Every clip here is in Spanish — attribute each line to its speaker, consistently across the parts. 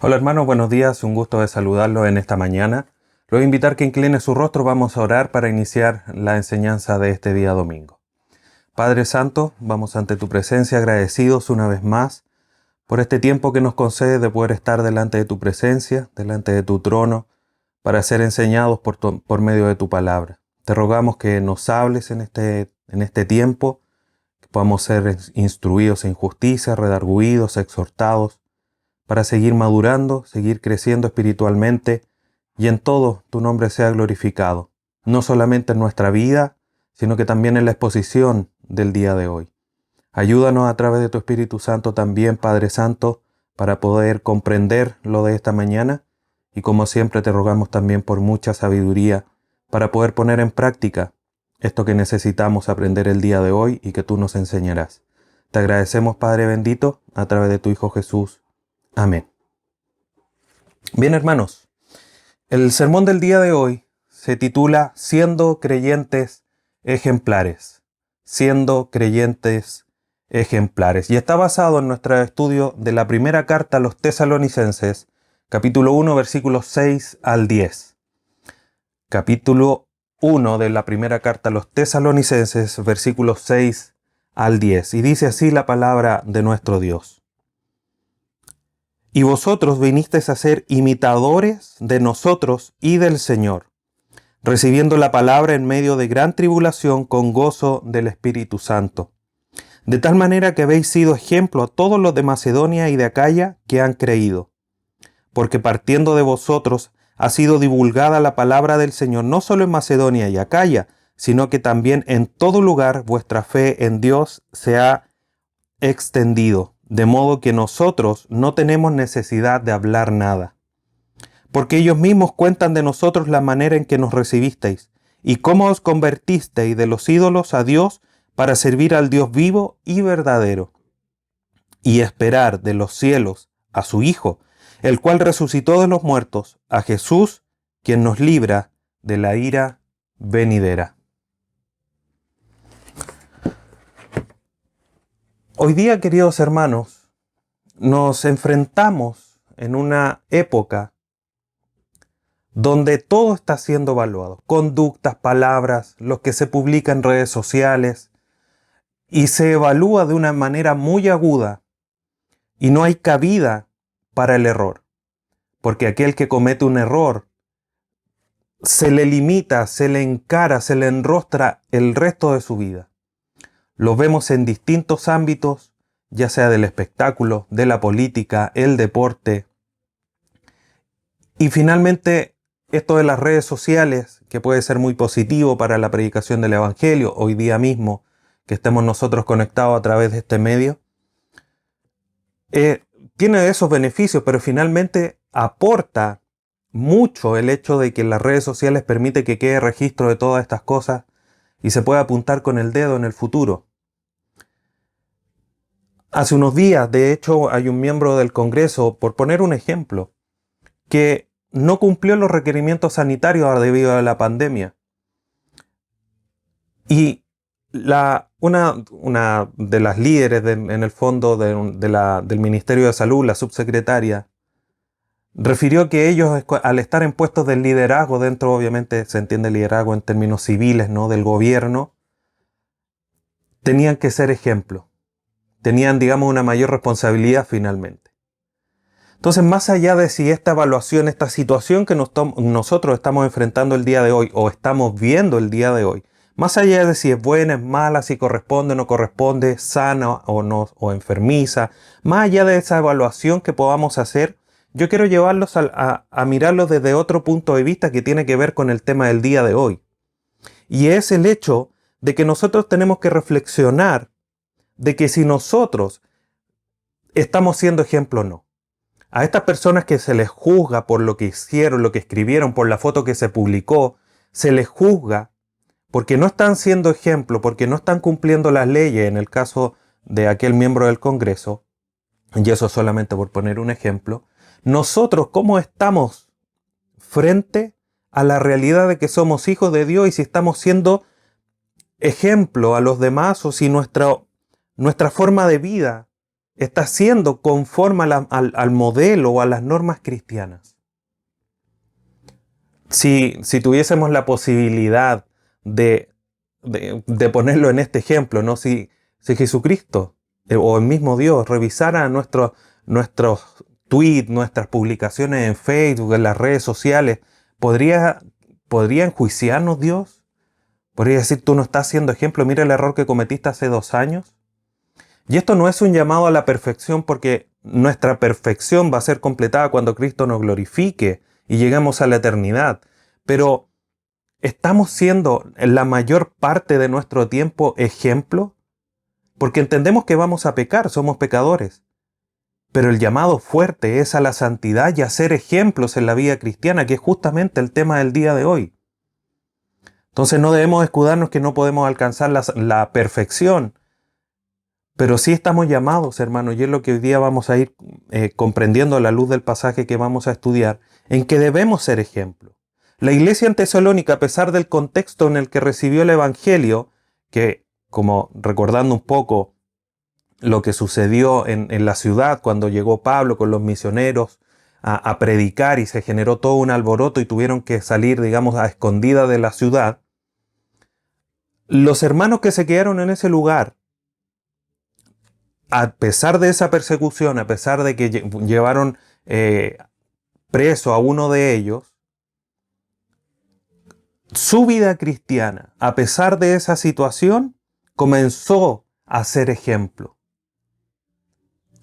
Speaker 1: Hola hermanos, buenos días, un gusto de saludarlos en esta mañana. Los voy a invitar que incline su rostro, vamos a orar para iniciar la enseñanza de este día domingo. Padre Santo, vamos ante tu presencia agradecidos una vez más por este tiempo que nos concedes de poder estar delante de tu presencia, delante de tu trono, para ser enseñados por medio de tu palabra. Te rogamos que nos hables en este tiempo, que podamos ser instruidos en justicia, redarguidos, exhortados, para seguir madurando, seguir creciendo espiritualmente y en todo tu nombre sea glorificado, no solamente en nuestra vida, sino que también en la exposición del día de hoy. Ayúdanos a través de tu Espíritu Santo también, Padre Santo, para poder comprender lo de esta mañana y como siempre te rogamos también por mucha sabiduría para poder poner en práctica esto que necesitamos aprender el día de hoy y que tú nos enseñarás. Te agradecemos, Padre bendito, a través de tu Hijo Jesús. Amén. Bien, hermanos, el sermón del día de hoy se titula Siendo creyentes ejemplares. Siendo creyentes ejemplares. Y está basado en nuestro estudio de la primera carta a los Tesalonicenses, capítulo 1, versículos 6 al 10. Capítulo 1 de la primera carta a los Tesalonicenses, versículos 6 al 10. Y dice así la palabra de nuestro Dios. Y vosotros vinisteis a ser imitadores de nosotros y del Señor, recibiendo la palabra en medio de gran tribulación con gozo del Espíritu Santo. De tal manera que habéis sido ejemplo a todos los de Macedonia y de Acaya que han creído. Porque partiendo de vosotros ha sido divulgada la palabra del Señor no solo en Macedonia y Acaya, sino que también en todo lugar vuestra fe en Dios se ha extendido. De modo que nosotros no tenemos necesidad de hablar nada. Porque ellos mismos cuentan de nosotros la manera en que nos recibisteis y cómo os convertisteis de los ídolos a Dios para servir al Dios vivo y verdadero y esperar de los cielos a su Hijo, el cual resucitó de los muertos, a Jesús, quien nos libra de la ira venidera. Hoy día, queridos hermanos, nos enfrentamos en una época donde todo está siendo evaluado. Conductas, palabras, lo que se publica en redes sociales, y se evalúa de una manera muy aguda y no hay cabida para el error. Porque aquel que comete un error se le limita, se le encara, se le enrostra el resto de su vida. Lo vemos en distintos ámbitos, ya sea del espectáculo, de la política, el deporte. Y finalmente, esto de las redes sociales, que puede ser muy positivo para la predicación del Evangelio, hoy día mismo, que estemos nosotros conectados a través de este medio, tiene esos beneficios, pero finalmente aporta mucho el hecho de que las redes sociales permite que quede registro de todas estas cosas y se puede apuntar con el dedo en el futuro. Hace unos días, de hecho, hay un miembro del Congreso, por poner un ejemplo, que no cumplió los requerimientos sanitarios debido a la pandemia. Y una de las líderes en el fondo del Ministerio de Salud, la subsecretaria, refirió que ellos, al estar en puestos de liderazgo, dentro obviamente se entiende liderazgo en términos civiles, ¿no?, del gobierno, tenían que ser ejemplo. Tenían, digamos, una mayor responsabilidad finalmente. Entonces, más allá de si esta evaluación, esta situación que nosotros estamos enfrentando el día de hoy o estamos viendo el día de hoy, más allá de si es buena, es mala, si corresponde o no corresponde, sana o no, o enfermiza, más allá de esa evaluación que podamos hacer, yo quiero llevarlos a mirarlo desde otro punto de vista que tiene que ver con el tema del día de hoy. Y es el hecho de que nosotros tenemos que reflexionar de que si nosotros estamos siendo ejemplo o no. A estas personas que se les juzga por lo que hicieron, lo que escribieron, por la foto que se publicó, se les juzga porque no están siendo ejemplo, porque no están cumpliendo las leyes en el caso de aquel miembro del Congreso, y eso solamente por poner un ejemplo. Nosotros, ¿cómo estamos frente a la realidad de que somos hijos de Dios y si estamos siendo ejemplo a los demás o si nuestra forma de vida está siendo conforme al modelo o a las normas cristianas? Si tuviésemos la posibilidad de ponerlo en este ejemplo, ¿no? Si Jesucristo o el mismo Dios revisara nuestros tweets, nuestras publicaciones en Facebook, en las redes sociales, ¿podría enjuiciarnos Dios? ¿Podría decir, tú no estás siendo ejemplo? Mira el error que cometiste hace 2 años. Y esto no es un llamado a la perfección, porque nuestra perfección va a ser completada cuando Cristo nos glorifique y lleguemos a la eternidad. Pero ¿estamos siendo en la mayor parte de nuestro tiempo ejemplo? Porque entendemos que vamos a pecar, somos pecadores. Pero el llamado fuerte es a la santidad y a ser ejemplos en la vida cristiana, que es justamente el tema del día de hoy. Entonces no debemos escudarnos que no podemos alcanzar la perfección, pero sí estamos llamados, hermanos, y es lo que hoy día vamos a ir comprendiendo a la luz del pasaje que vamos a estudiar, en que debemos ser ejemplo. La iglesia en Tesalónica, a pesar del contexto en el que recibió el Evangelio, que, como recordando un poco lo que sucedió en la ciudad cuando llegó Pablo con los misioneros a predicar y se generó todo un alboroto y tuvieron que salir, digamos, a escondida de la ciudad, los hermanos que se quedaron en ese lugar, a pesar de esa persecución, a pesar de que llevaron preso a uno de ellos, su vida cristiana, a pesar de esa situación, comenzó a ser ejemplo.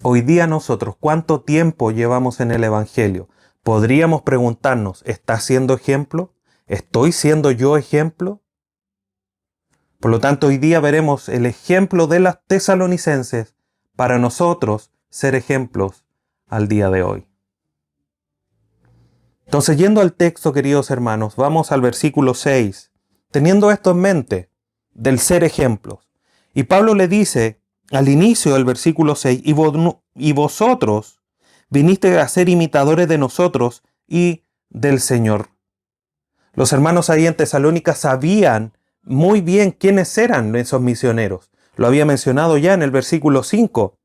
Speaker 1: Hoy día nosotros, ¿cuánto tiempo llevamos en el Evangelio? Podríamos preguntarnos, ¿estás siendo ejemplo? ¿Estoy siendo yo ejemplo? Por lo tanto, hoy día veremos el ejemplo de las tesalonicenses para nosotros ser ejemplos al día de hoy. Entonces, yendo al texto, queridos hermanos, vamos al versículo 6, teniendo esto en mente, del ser ejemplos. Y Pablo le dice al inicio del versículo 6, y vosotros viniste a ser imitadores de nosotros y del Señor. Los hermanos ahí en Tesalónica sabían muy bien quiénes eran esos misioneros. Lo había mencionado ya en el versículo 5.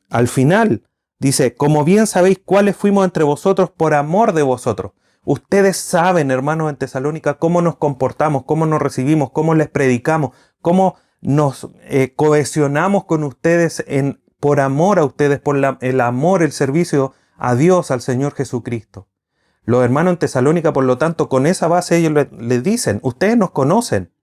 Speaker 1: Al final dice, como bien sabéis cuáles fuimos entre vosotros por amor de vosotros. Ustedes saben, hermanos en Tesalónica, cómo nos comportamos, cómo nos recibimos, cómo les predicamos, cómo nos cohesionamos con ustedes por amor a ustedes, por el amor, el servicio a Dios, al Señor Jesucristo. Los hermanos en Tesalónica, por lo tanto, con esa base ellos le dicen, ustedes nos conocen.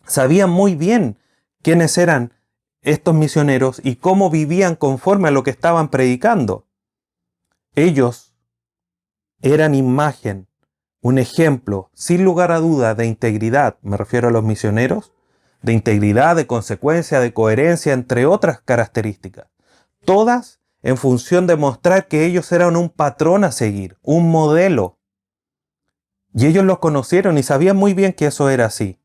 Speaker 1: Sabían muy bien quiénes eran estos misioneros y cómo vivían conforme a lo que estaban predicando. Ellos eran imagen, un ejemplo, sin lugar a duda, de integridad, me refiero a los misioneros, de integridad, de consecuencia, de coherencia, entre otras características. Todas en función de mostrar que ellos eran un patrón a seguir, un modelo. Y ellos los conocieron y sabían muy bien que eso era así.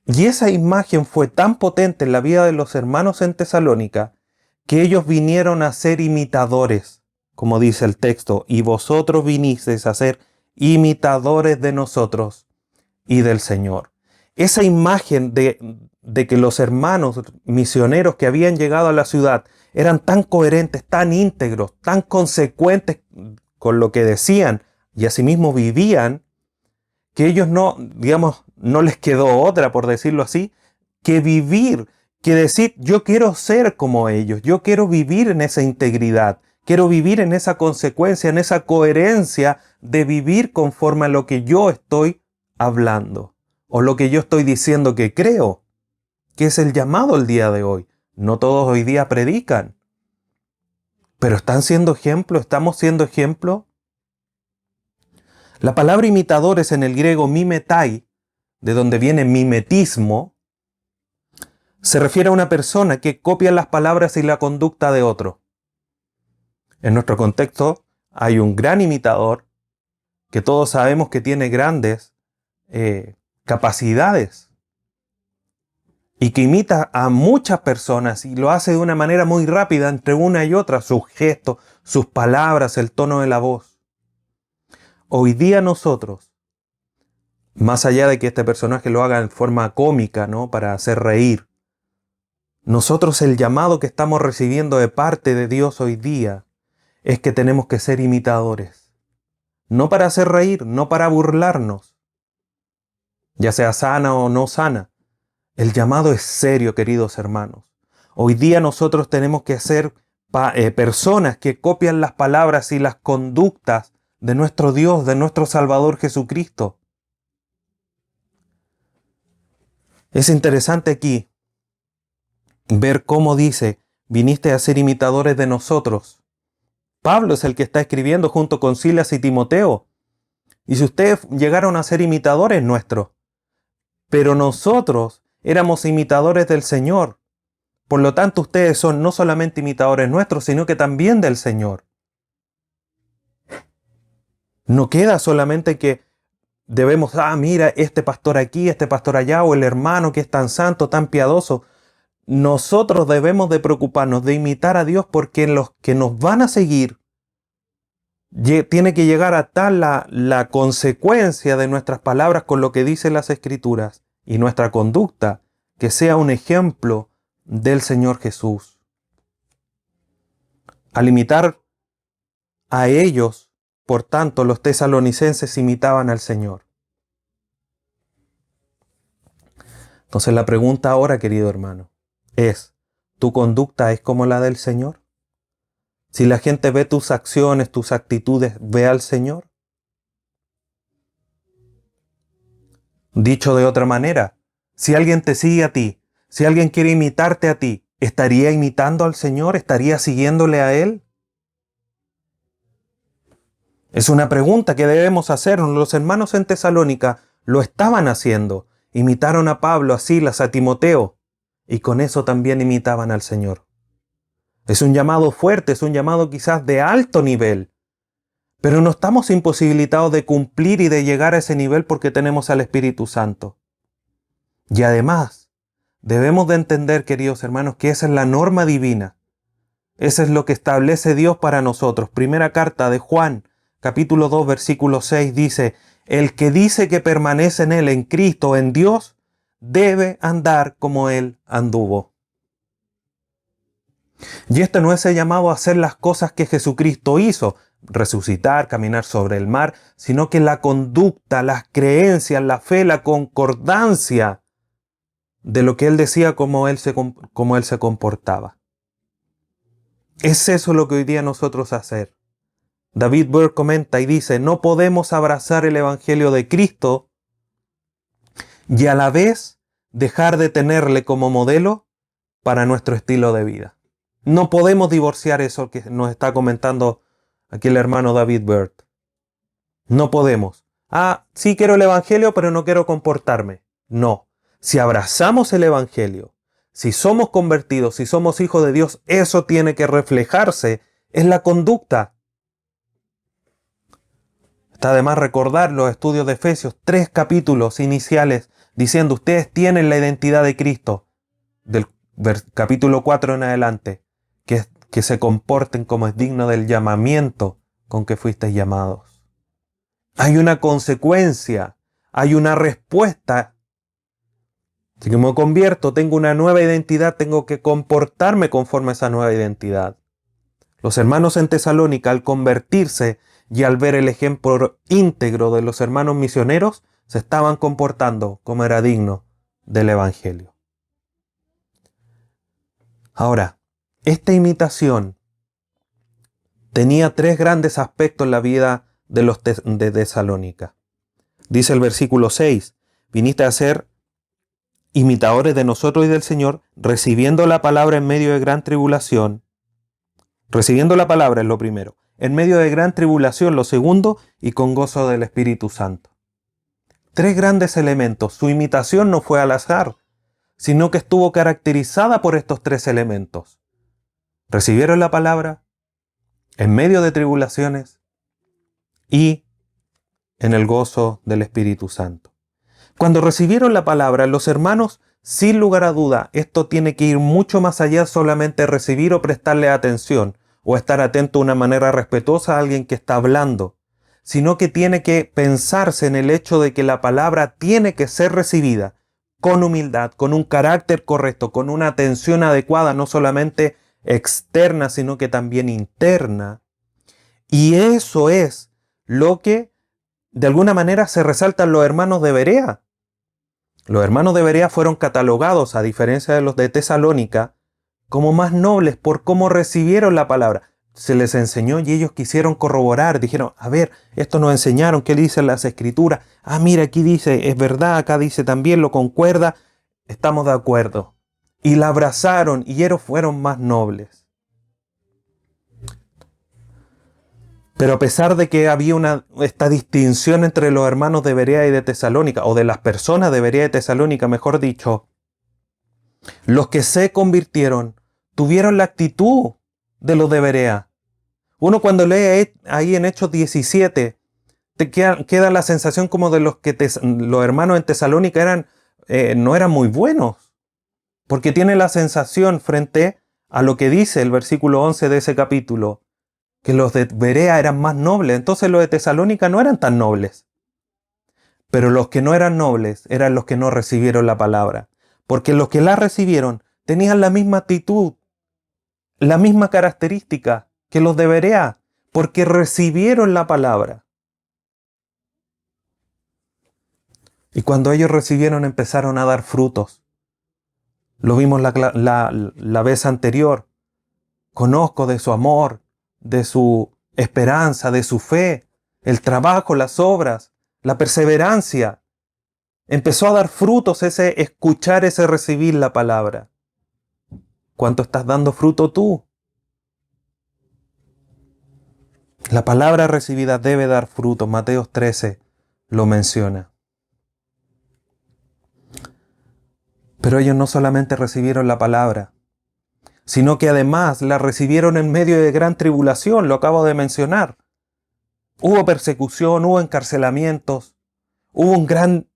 Speaker 1: Y esa imagen fue tan potente en la vida de los hermanos en Tesalónica que ellos vinieron a ser imitadores, como dice el texto, y vosotros vinisteis a ser imitadores de nosotros y del Señor. Esa imagen de que los hermanos misioneros que habían llegado a la ciudad eran tan coherentes, tan íntegros, tan consecuentes con lo que decían y asimismo vivían, que ellos no, digamos, no les quedó otra, por decirlo así, que vivir, que decir, yo quiero ser como ellos, yo quiero vivir en esa integridad, quiero vivir en esa consecuencia, en esa coherencia de vivir conforme a lo que yo estoy hablando o lo que yo estoy diciendo que creo, que es el llamado el día de hoy. No todos hoy día predican, pero están siendo ejemplo, estamos siendo ejemplo. La palabra imitadores en el griego mimetai, de donde viene mimetismo, se refiere a una persona que copia las palabras y la conducta de otro. En nuestro contexto hay un gran imitador que todos sabemos que tiene grandes capacidades y que imita a muchas personas y lo hace de una manera muy rápida entre una y otra, sus gestos, sus palabras, el tono de la voz. Hoy día nosotros, más allá de que este personaje lo haga en forma cómica, ¿no?, para hacer reír, Nosotros el llamado que estamos recibiendo de parte de Dios hoy día es que tenemos que ser imitadores. No para hacer reír, no para burlarnos, ya sea sana o no sana. El llamado es serio, queridos hermanos. Hoy día nosotros tenemos que ser personas que copian las palabras y las conductas de nuestro Dios, de nuestro Salvador Jesucristo. Es interesante aquí ver cómo dice, viniste a ser imitadores de nosotros. Pablo es el que está escribiendo junto con Silas y Timoteo. Y si ustedes llegaron a ser imitadores nuestros, pero nosotros éramos imitadores del Señor. Por lo tanto, ustedes son no solamente imitadores nuestros, sino que también del Señor. No queda solamente que debemos, mira, este pastor aquí, este pastor allá, o el hermano que es tan santo, tan piadoso. Nosotros debemos de preocuparnos de imitar a Dios, porque los que nos van a seguir tiene que llegar a tal la consecuencia de nuestras palabras con lo que dicen las Escrituras y nuestra conducta, que sea un ejemplo del Señor Jesús. Al imitar a ellos, por tanto, los tesalonicenses imitaban al Señor. Entonces la pregunta ahora, querido hermano, es, ¿tu conducta es como la del Señor? Si la gente ve tus acciones, tus actitudes, ¿ve al Señor? Dicho de otra manera, si alguien te sigue a ti, si alguien quiere imitarte a ti, ¿estaría imitando al Señor? ¿Estaría siguiéndole a Él? Es una pregunta que debemos hacernos. Los hermanos en Tesalónica lo estaban haciendo. Imitaron a Pablo, a Silas, a Timoteo, y con eso también imitaban al Señor. Es un llamado fuerte, es un llamado quizás de alto nivel, pero no estamos imposibilitados de cumplir y de llegar a ese nivel porque tenemos al Espíritu Santo. Y además, debemos de entender, queridos hermanos, que esa es la norma divina. Eso es lo que establece Dios para nosotros. Primera carta de Juan, capítulo 2, versículo 6 dice, el que dice que permanece en Él, en Cristo, en Dios, debe andar como Él anduvo. Y este no es el llamado a hacer las cosas que Jesucristo hizo, resucitar, caminar sobre el mar, sino que la conducta, las creencias, la fe, la concordancia de lo que Él decía, como Él se comportaba. Es eso lo que hoy día nosotros hacer. David Burke comenta y dice, no podemos abrazar el Evangelio de Cristo y a la vez dejar de tenerle como modelo para nuestro estilo de vida. No podemos divorciar eso que nos está comentando aquí el hermano David Burke. No podemos. Sí quiero el Evangelio, pero no quiero comportarme. No. Si abrazamos el Evangelio, si somos convertidos, si somos hijos de Dios, eso tiene que reflejarse en la conducta. Está de más recordar los estudios de Efesios, 3 capítulos iniciales, diciendo, ustedes tienen la identidad de Cristo, del capítulo 4 en adelante, que se comporten como es digno del llamamiento con que fuisteis llamados. Hay una consecuencia, hay una respuesta. Si me convierto, tengo una nueva identidad, tengo que comportarme conforme a esa nueva identidad. Los hermanos en Tesalónica, al convertirse y al ver el ejemplo íntegro de los hermanos misioneros, se estaban comportando como era digno del Evangelio. Ahora, esta imitación tenía 3 grandes aspectos en la vida de los de Tesalónica. Dice el versículo 6, viniste a ser imitadores de nosotros y del Señor, recibiendo la palabra en medio de gran tribulación. Recibiendo la palabra es lo primero. En medio de gran tribulación, lo segundo, y con gozo del Espíritu Santo. 3 grandes elementos. Su imitación no fue al azar, sino que estuvo caracterizada por estos 3 elementos. Recibieron la palabra en medio de tribulaciones y en el gozo del Espíritu Santo. Cuando recibieron la palabra, los hermanos, sin lugar a duda, esto tiene que ir mucho más allá de solamente recibir o prestarle atención o estar atento de una manera respetuosa a alguien que está hablando, sino que tiene que pensarse en el hecho de que la palabra tiene que ser recibida con humildad, con un carácter correcto, con una atención adecuada, no solamente externa, sino que también interna. Y eso es lo que de alguna manera se resaltan los hermanos de Berea. Los hermanos de Berea fueron catalogados, a diferencia de los de Tesalónica, como más nobles por cómo recibieron la palabra. Se les enseñó y ellos quisieron corroborar, dijeron, a ver, esto nos enseñaron, ¿qué dicen las escrituras? Ah, mira, aquí dice, es verdad, acá dice también, lo concuerda, estamos de acuerdo. Y la abrazaron y ellos fueron más nobles. Pero a pesar de que había esta distinción entre los hermanos de Berea y de Tesalónica, o de las personas de Berea y Tesalónica, mejor dicho, los que se convirtieron tuvieron la actitud de los de Berea. Uno cuando lee ahí en Hechos 17, te queda la sensación como de los que los hermanos en Tesalónica no eran muy buenos, porque tiene la sensación frente a lo que dice el versículo 11 de ese capítulo, que los de Berea eran más nobles, entonces los de Tesalónica no eran tan nobles. Pero los que no eran nobles eran los que no recibieron la palabra, porque los que la recibieron tenían la misma actitud, la misma característica que los de Berea, porque recibieron la palabra. Y cuando ellos recibieron empezaron a dar frutos. Lo vimos la vez anterior. Conozco de su amor, de su esperanza, de su fe, el trabajo, las obras, la perseverancia. Empezó a dar frutos ese escuchar, ese recibir la palabra. ¿Cuánto estás dando fruto tú? La palabra recibida debe dar fruto. Mateo 13 lo menciona. Pero ellos no solamente recibieron la palabra, sino que además la recibieron en medio de gran tribulación, lo acabo de mencionar. Hubo persecución, hubo encarcelamientos, hubo un gran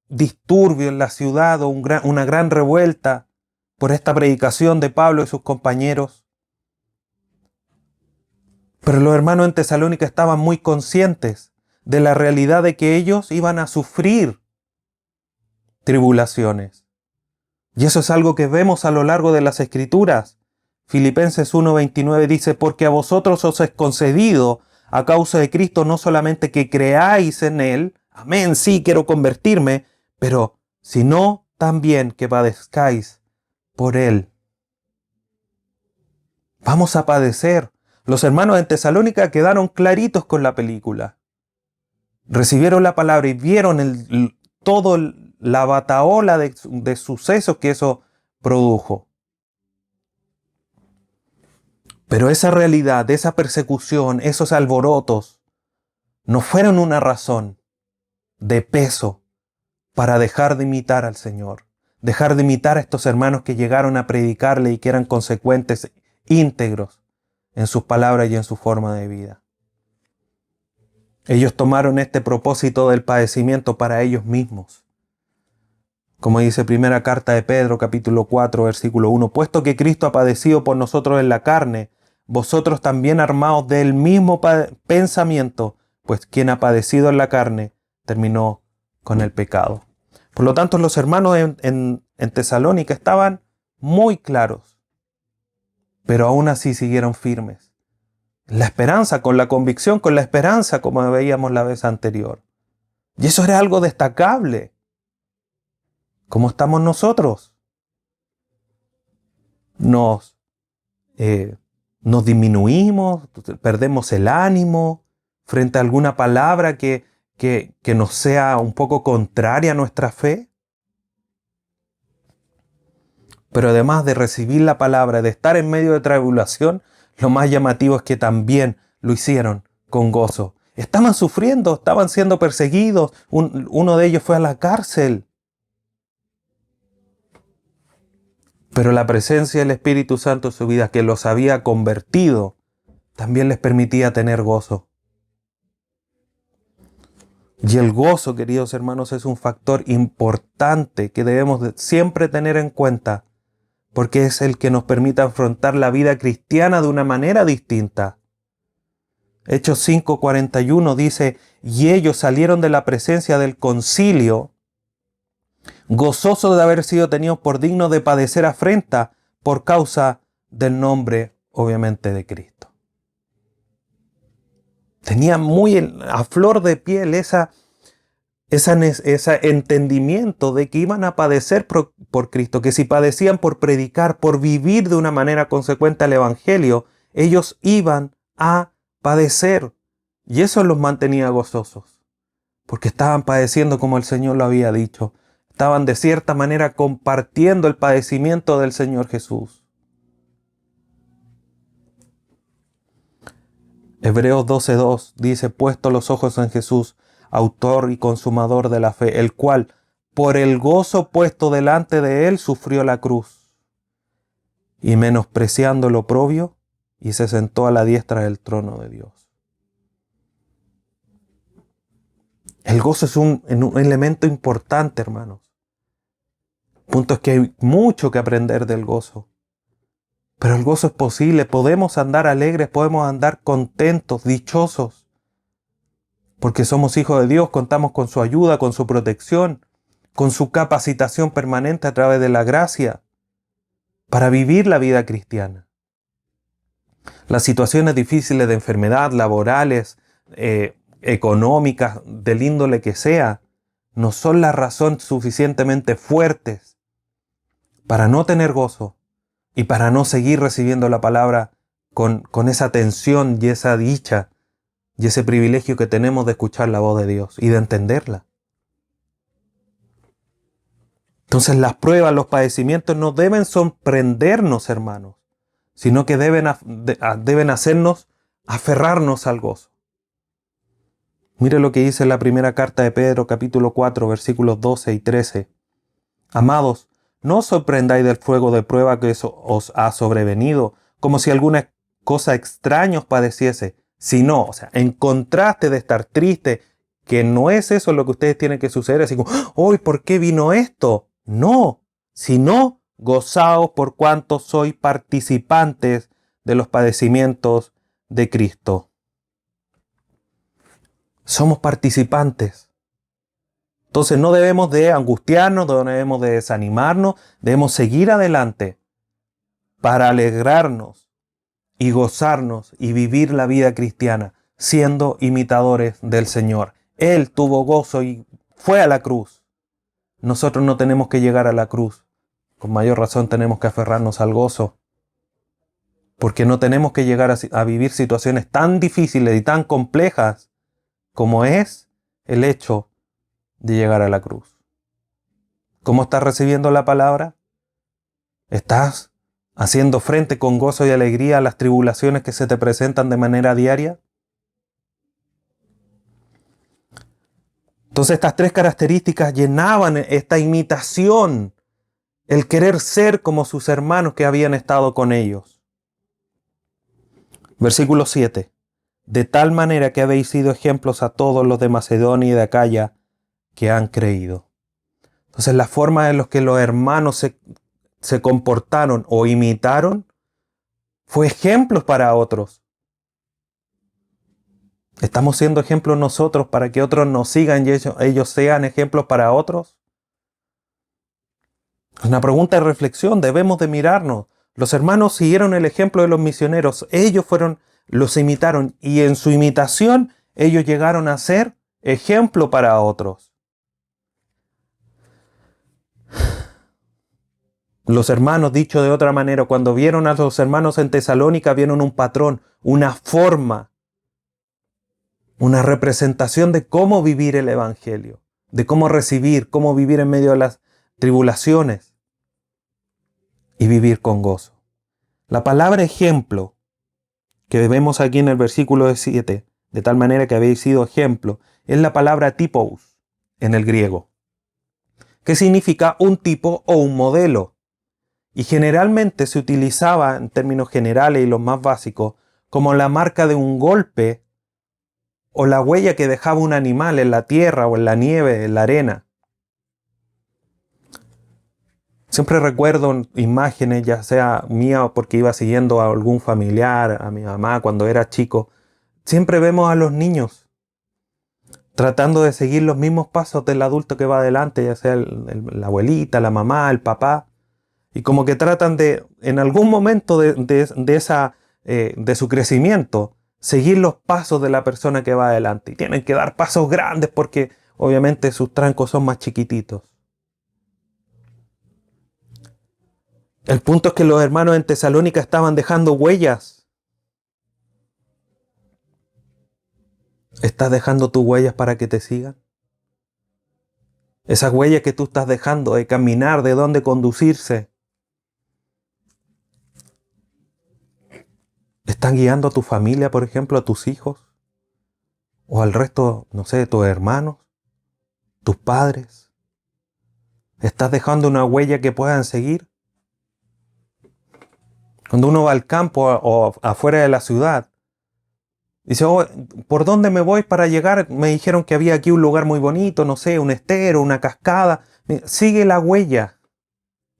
Speaker 1: disturbio en la ciudad, o una gran revuelta por esta predicación de Pablo y sus compañeros. Pero los hermanos en Tesalónica estaban muy conscientes de la realidad de que ellos iban a sufrir tribulaciones. Y eso es algo que vemos a lo largo de las Escrituras. Filipenses 1:29 dice, porque a vosotros os es concedido a causa de Cristo no solamente que creáis en Él, amén, sí, quiero convertirme, pero sino también que padezcáis por Él. Vamos a padecer. Los hermanos en Tesalónica quedaron claritos con la película. Recibieron la palabra y vieron todo la batahola de sucesos que eso produjo. Pero esa realidad, esa persecución, esos alborotos, no fueron una razón de peso para dejar de imitar al Señor, dejar de imitar a estos hermanos que llegaron a predicarle y que eran consecuentes, íntegros en sus palabras y en su forma de vida. Ellos tomaron este propósito del padecimiento para ellos mismos. Como dice primera carta de Pedro, capítulo 4, versículo 1, puesto que Cristo ha padecido por nosotros en la carne, vosotros también armaos del mismo pensamiento, pues quien ha padecido en la carne terminó con el pecado. Por lo tanto, los hermanos en Tesalónica estaban muy claros, pero aún así siguieron firmes. La esperanza, con la convicción, con la esperanza, como veíamos la vez anterior. Y eso era algo destacable. ¿Cómo estamos nosotros? Nos disminuimos, perdemos el ánimo frente a alguna palabra que nos sea un poco contraria a nuestra fe. Pero además de recibir la palabra, de estar en medio de tribulación, lo más llamativo es que también lo hicieron con gozo. Estaban sufriendo, estaban siendo perseguidos. Uno de ellos fue a la cárcel. Pero la presencia del Espíritu Santo en su vida, que los había convertido, también les permitía tener gozo. Y el gozo, queridos hermanos, es un factor importante que debemos siempre tener en cuenta, porque es el que nos permite afrontar la vida cristiana de una manera distinta. Hechos 5:41 dice, y ellos salieron de la presencia del concilio gozosos de haber sido tenidos por dignos de padecer afrenta por causa del nombre, obviamente, de Cristo. Tenía muy a flor de piel ese entendimiento de que iban a padecer por Cristo, que si padecían por predicar, por vivir de una manera consecuente al Evangelio, ellos iban a padecer. Y eso los mantenía gozosos, porque estaban padeciendo como el Señor lo había dicho. Estaban de cierta manera compartiendo el padecimiento del Señor Jesús. Hebreos 12:2 dice, puesto los ojos en Jesús, autor y consumador de la fe, el cual, por el gozo puesto delante de él, sufrió la cruz, y menospreciando el oprobio, y se sentó a la diestra del trono de Dios. El gozo es un elemento importante, hermanos. El punto es que hay mucho que aprender del gozo. Pero el gozo es posible, podemos andar alegres, podemos andar contentos, dichosos, porque somos hijos de Dios, contamos con su ayuda, con su protección, con su capacitación permanente a través de la gracia para vivir la vida cristiana. Las situaciones difíciles de enfermedad, laborales, económicas, del índole que sea, no son la razón suficientemente fuertes para no tener gozo y para no seguir recibiendo la palabra con esa atención y esa dicha y ese privilegio que tenemos de escuchar la voz de Dios y de entenderla. Entonces las pruebas, los padecimientos no deben sorprendernos, hermanos, sino que deben hacernos aferrarnos al gozo. Mire lo que dice la primera carta de Pedro, capítulo 4, versículos 12 y 13. Amados, no os sorprendáis del fuego de prueba que os ha sobrevenido, como si alguna cosa extraña os padeciese, sino, o sea, en contraste de estar triste, que no es eso lo que ustedes tienen que suceder, así como, ¡hoy por qué vino esto! No, sino gozaos por cuanto sois participantes de los padecimientos de Cristo. Somos participantes. Entonces no debemos de angustiarnos, no debemos de desanimarnos, debemos seguir adelante para alegrarnos y gozarnos y vivir la vida cristiana siendo imitadores del Señor. Él tuvo gozo y fue a la cruz. Nosotros no tenemos que llegar a la cruz. Con mayor razón tenemos que aferrarnos al gozo. Porque no tenemos que llegar a vivir situaciones tan difíciles y tan complejas como es el hecho de llegar a la cruz. ¿Cómo estás recibiendo la palabra? ¿Estás haciendo frente con gozo y alegría a las tribulaciones que se te presentan de manera diaria? Entonces estas tres características llenaban esta imitación, el querer ser como sus hermanos que habían estado con ellos. Versículo 7. De tal manera que habéis sido ejemplos a todos los de Macedonia y de Acaya que han creído. Entonces la forma en la que los hermanos se comportaron o imitaron fue ejemplos para otros. ¿Estamos siendo ejemplos nosotros para que otros nos sigan y ellos sean ejemplos para otros? Es una pregunta de reflexión, debemos de mirarnos. Los hermanos siguieron el ejemplo de los misioneros, los imitaron y en su imitación ellos llegaron a ser ejemplo para otros. Los hermanos, dicho de otra manera, cuando vieron a los hermanos en Tesalónica, vieron un patrón, una forma, una representación de cómo vivir el Evangelio, de cómo recibir, cómo vivir en medio de las tribulaciones y vivir con gozo. La palabra ejemplo que vemos aquí en el versículo 7, de tal manera que habéis sido ejemplo, es la palabra typos en el griego, que significa un tipo o un modelo. Y generalmente se utilizaba en términos generales y los más básicos como la marca de un golpe o la huella que dejaba un animal en la tierra o en la nieve, en la arena. Siempre recuerdo imágenes, ya sea mía o porque iba siguiendo a algún familiar, a mi mamá cuando era chico. Siempre vemos a los niños tratando de seguir los mismos pasos del adulto que va adelante, ya sea la abuelita, la mamá, el papá, y como que tratan de, en algún momento de su crecimiento, seguir los pasos de la persona que va adelante. Y tienen que dar pasos grandes porque obviamente sus trancos son más chiquititos. El punto es que los hermanos en Tesalónica estaban dejando huellas. ¿Estás dejando tus huellas para que te sigan? Esas huellas que tú estás dejando de caminar, de dónde conducirse, ¿están guiando a tu familia, por ejemplo, a tus hijos? ¿O al resto, no sé, de tus hermanos, tus padres? ¿Estás dejando una huella que puedan seguir? Cuando uno va al campo o afuera de la ciudad, dice, oh, ¿por dónde me voy para llegar? Me dijeron que había aquí un lugar muy bonito, no sé, un estero, una cascada. Sigue la huella.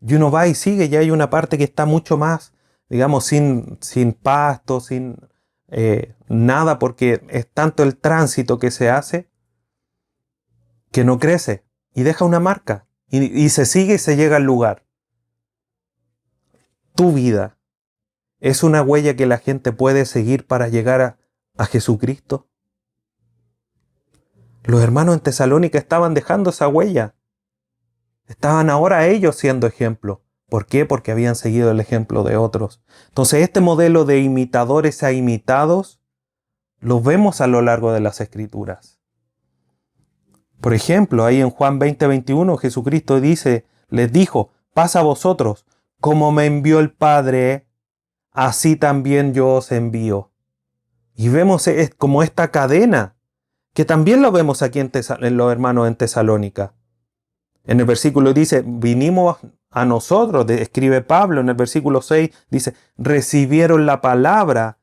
Speaker 1: Y uno va y sigue, y hay una parte que está mucho más, digamos, sin pasto, sin nada, porque es tanto el tránsito que se hace que no crece y deja una marca. Y se sigue y se llega al lugar. Tu vida es una huella que la gente puede seguir para llegar a Jesucristo. Los hermanos en Tesalónica estaban dejando esa huella. Estaban ahora ellos siendo ejemplo. ¿Por qué? Porque habían seguido el ejemplo de otros. Entonces este modelo de imitadores a imitados lo vemos a lo largo de las Escrituras. Por ejemplo, ahí en Juan 20:21 Jesucristo les dijo, paz a vosotros, como me envió el Padre, así también yo os envío. Y vemos como esta cadena, que también lo vemos aquí en los hermanos en Tesalónica. En el versículo dice, vinimos a nosotros, escribe Pablo. En el versículo 6 dice, recibieron la palabra.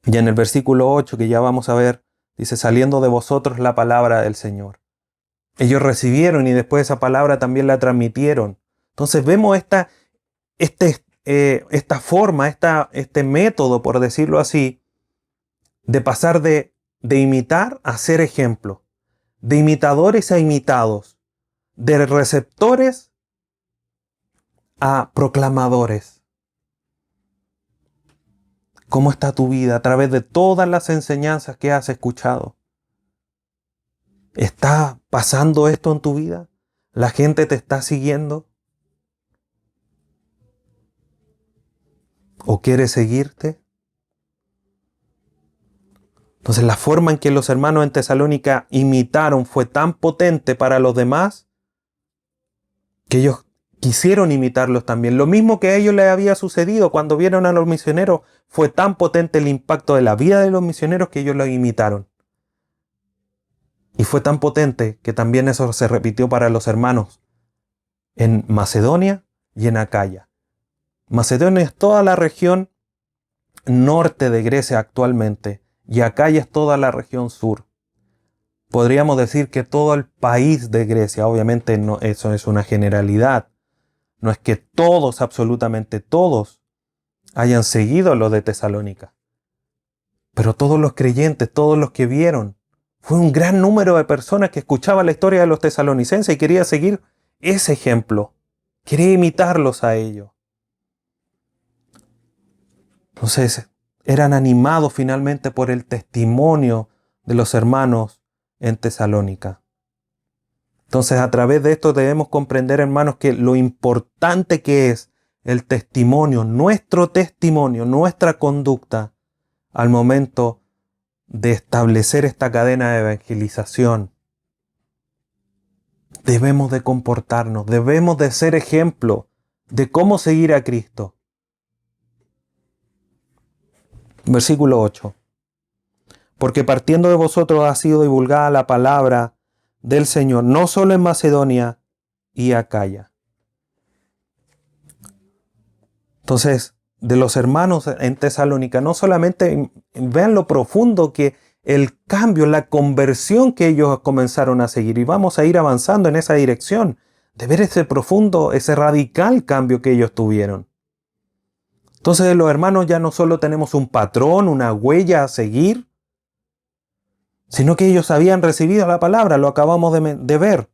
Speaker 1: Y en el versículo 8, que ya vamos a ver, dice, saliendo de vosotros la palabra del Señor. Ellos recibieron y después esa palabra también la transmitieron. Entonces vemos esta forma, este método, por decirlo así, de pasar de imitar a ser ejemplo. De imitadores a imitados, de receptores a proclamadores. ¿Cómo está tu vida a través de todas las enseñanzas que has escuchado? ¿Está pasando esto en tu vida? ¿La gente te está siguiendo? ¿O quiere seguirte? Entonces la forma en que los hermanos en Tesalónica imitaron fue tan potente para los demás que ellos quisieron imitarlos también. Lo mismo que a ellos les había sucedido cuando vieron a los misioneros, fue tan potente el impacto de la vida de los misioneros que ellos los imitaron. Y fue tan potente que también eso se repitió para los hermanos en Macedonia y en Acaya. Macedonia es toda la región norte de Grecia actualmente y Acaya es toda la región sur. Podríamos decir que todo el país de Grecia, obviamente no, eso es una generalidad. No es que todos, absolutamente todos, hayan seguido lo de Tesalónica. Pero todos los creyentes, todos los que vieron, fue un gran número de personas que escuchaban la historia de los tesalonicenses y quería seguir ese ejemplo. Quería imitarlos a ellos. Entonces, eran animados finalmente por el testimonio de los hermanos en Tesalónica. Entonces, a través de esto debemos comprender, hermanos, que lo importante que es el testimonio, nuestra conducta al momento de establecer esta cadena de evangelización. Debemos de comportarnos, debemos de ser ejemplo de cómo seguir a Cristo. Versículo 8. Porque partiendo de vosotros ha sido divulgada la palabra del Señor, no solo en Macedonia y Acaya. Entonces, de los hermanos en Tesalónica, no solamente vean lo profundo que el cambio, la conversión que ellos comenzaron a seguir, y vamos a ir avanzando en esa dirección, de ver ese profundo, ese radical cambio que ellos tuvieron. Entonces, de los hermanos ya no solo tenemos un patrón, una huella a seguir, sino que ellos habían recibido la palabra, lo acabamos de ver,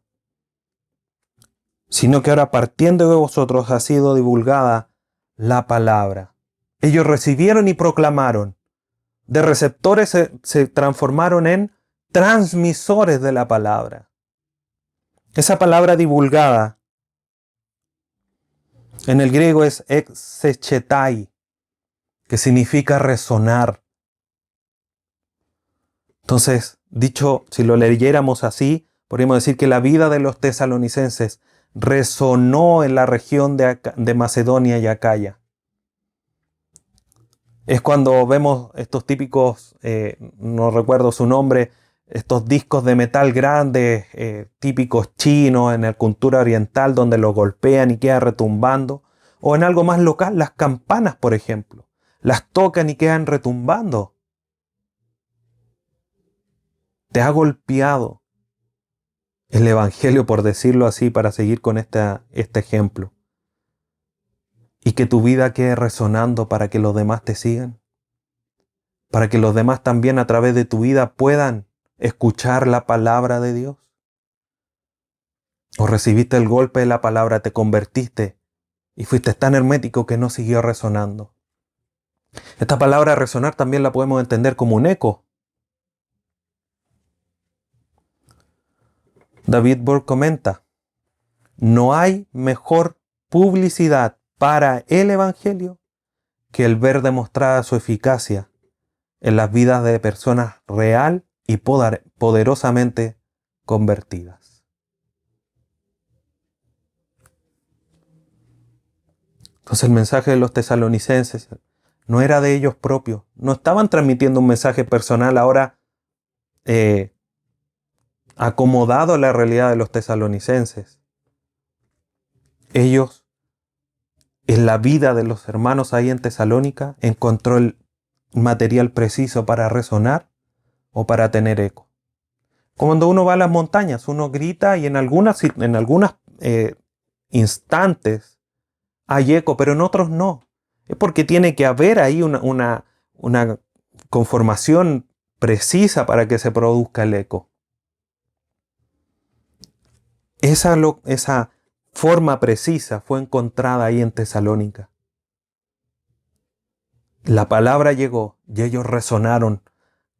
Speaker 1: sino que ahora partiendo de vosotros ha sido divulgada la palabra. Ellos recibieron y proclamaron. De receptores se transformaron en transmisores de la palabra. Esa palabra divulgada en el griego es exechetai, que significa resonar. Entonces, dicho, si lo leyéramos así, podríamos decir que la vida de los tesalonicenses resonó en la región de Macedonia y Acaya. Es cuando vemos estos típicos, no recuerdo su nombre, estos discos de metal grandes, típicos chinos en la cultura oriental, donde los golpean y queda retumbando. O en algo más local, las campanas, por ejemplo. Las tocan y quedan retumbando. Te ha golpeado el Evangelio, por decirlo así, para seguir con este ejemplo. Y que tu vida quede resonando para que los demás te sigan. Para que los demás también a través de tu vida puedan escuchar la palabra de Dios. O recibiste el golpe de la palabra, te convertiste y fuiste tan hermético que no siguió resonando. Esta palabra resonar también la podemos entender como un eco. David Burke comenta, no hay mejor publicidad para el Evangelio que el ver demostrada su eficacia en las vidas de personas real y poderosamente convertidas. Entonces el mensaje de los tesalonicenses no era de ellos propios, no estaban transmitiendo un mensaje personal ahora acomodado a la realidad de los tesalonicenses. Ellos, en la vida de los hermanos ahí en Tesalónica, encontró el material preciso para resonar o para tener eco. Cuando uno va a las montañas, uno grita y en algunas instantes hay eco, pero en otros no. Es porque tiene que haber ahí una conformación precisa para que se produzca el eco. Esa forma precisa fue encontrada ahí en Tesalónica. La palabra llegó y ellos resonaron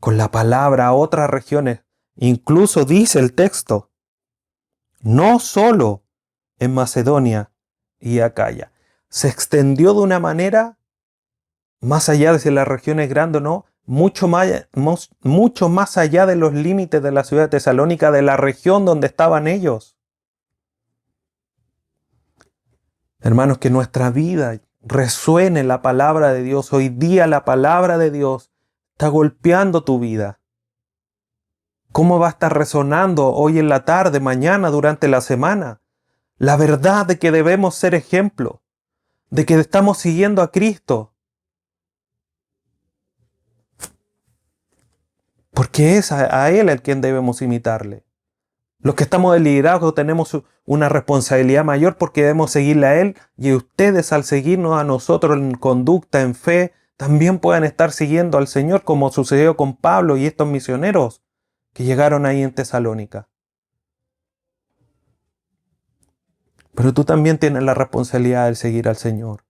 Speaker 1: con la palabra a otras regiones. Incluso dice el texto, no solo en Macedonia y Acaya. Se extendió de una manera, más allá de si la región es grande o no, mucho más allá de los límites de la ciudad de Tesalónica, de la región donde estaban ellos. Hermanos, que nuestra vida resuene la palabra de Dios. Hoy día la palabra de Dios está golpeando tu vida. ¿Cómo va a estar resonando hoy en la tarde, mañana, durante la semana? La verdad de que debemos ser ejemplo, de que estamos siguiendo a Cristo. Porque es a Él el quien debemos imitarle. Los que estamos de liderazgo tenemos una responsabilidad mayor porque debemos seguirle a Él y ustedes al seguirnos a nosotros en conducta, en fe, también puedan estar siguiendo al Señor como sucedió con Pablo y estos misioneros que llegaron ahí en Tesalónica. Pero tú también tienes la responsabilidad de seguir al Señor.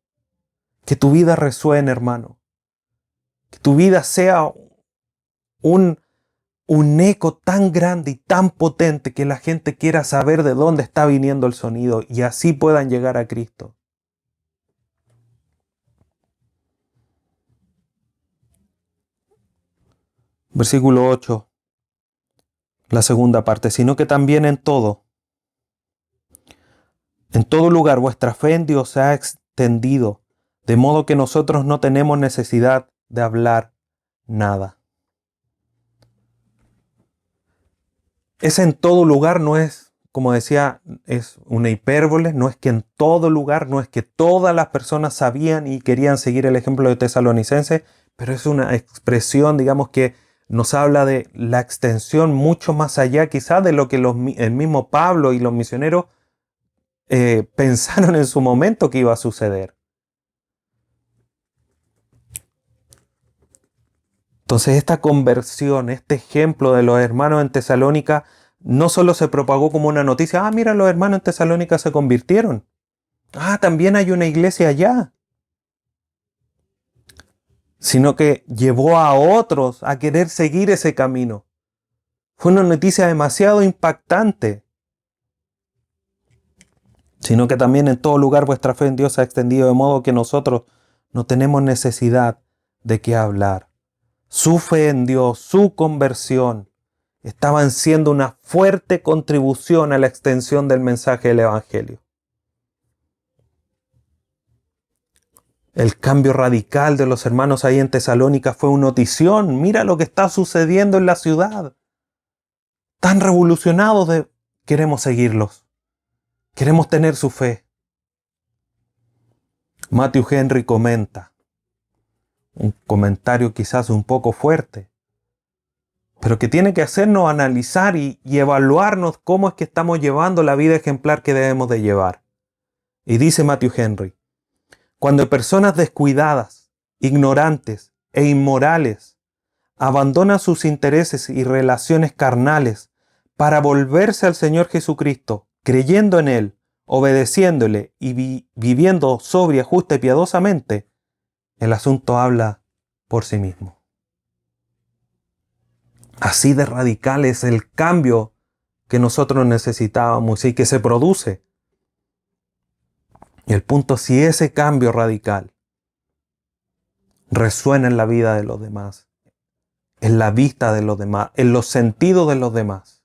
Speaker 1: Que tu vida resuene, hermano. Que tu vida sea un eco tan grande y tan potente que la gente quiera saber de dónde está viniendo el sonido y así puedan llegar a Cristo. Versículo 8, la segunda parte, sino que también en todo lugar vuestra fe en Dios se ha extendido, de modo que nosotros no tenemos necesidad de hablar nada. Ese en todo lugar no es, como decía, es una hipérbole, no es que en todo lugar, no es que todas las personas sabían y querían seguir el ejemplo de tesalonicenses, pero es una expresión, digamos, que nos habla de la extensión mucho más allá quizás de lo que el mismo Pablo y los misioneros pensaron en su momento que iba a suceder. Entonces esta conversión, este ejemplo de los hermanos en Tesalónica, no solo se propagó como una noticia, mira, los hermanos en Tesalónica se convirtieron. También hay una iglesia allá. Sino que llevó a otros a querer seguir ese camino. Fue una noticia demasiado impactante. Sino que también en todo lugar vuestra fe en Dios se ha extendido, de modo que nosotros no tenemos necesidad de qué hablar. Su fe en Dios, su conversión, estaban siendo una fuerte contribución a la extensión del mensaje del Evangelio. El cambio radical de los hermanos ahí en Tesalónica fue una notición. Mira lo que está sucediendo en la ciudad. Tan revolucionados queremos seguirlos. Queremos tener su fe. Matthew Henry comenta, un comentario quizás un poco fuerte, pero que tiene que hacernos analizar y evaluarnos cómo es que estamos llevando la vida ejemplar que debemos de llevar. Y dice Matthew Henry, cuando personas descuidadas, ignorantes e inmorales abandonan sus intereses y relaciones carnales para volverse al Señor Jesucristo, creyendo en Él, obedeciéndole y viviendo sobria, justa y piadosamente, el asunto habla por sí mismo. Así de radical es el cambio que nosotros necesitábamos y que se produce. Y el punto es si ese cambio radical resuena en la vida de los demás, en la vista de los demás, en los sentidos de los demás.